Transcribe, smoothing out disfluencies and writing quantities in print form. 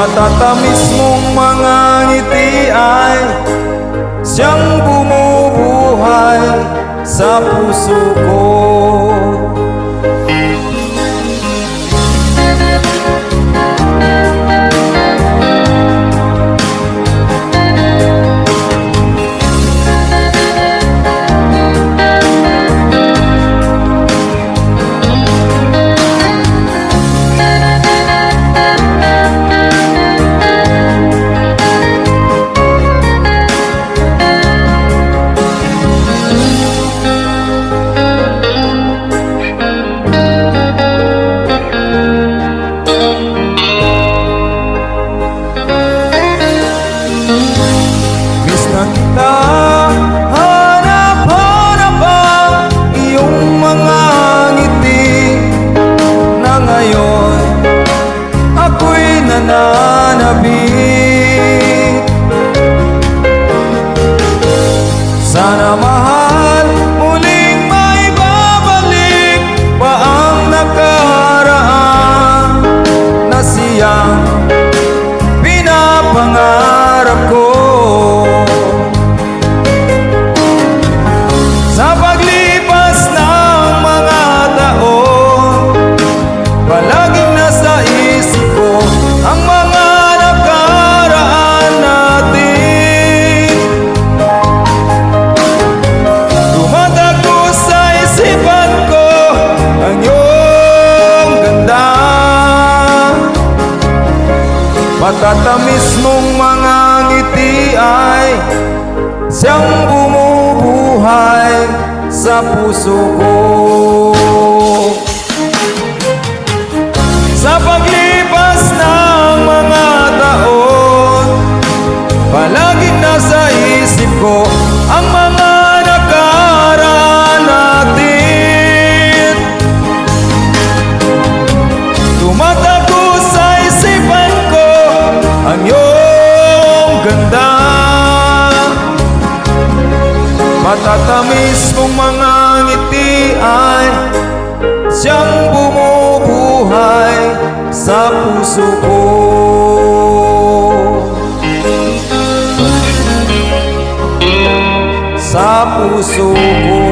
Matatamis mong mga ngiti ay siyang bumubuhay sa puso ko. Hanap-hanap ang iyong mga ngiti na ngayon ako'y nananabik. Sana mahal muling maibabalik pa ang nakaraan na siyang pinapangarap ko. Sa paglipas ng mga taon, palaging nasa isip ko ang mga nakaraan natin. Tumatago sa isipan ko ang iyong ganda. Matatamis mong mga ngiti ay siyang bumubuhay sa puso ko. Sa paglipas ng mga taon, palaging nasa isip ko ang mga nakaraan natin. Tumatago sa isipan ko ang iyong ganda. Matatamis mong mga ngiti ay siyang bumubuhay sa puso ko. Sa puso ko.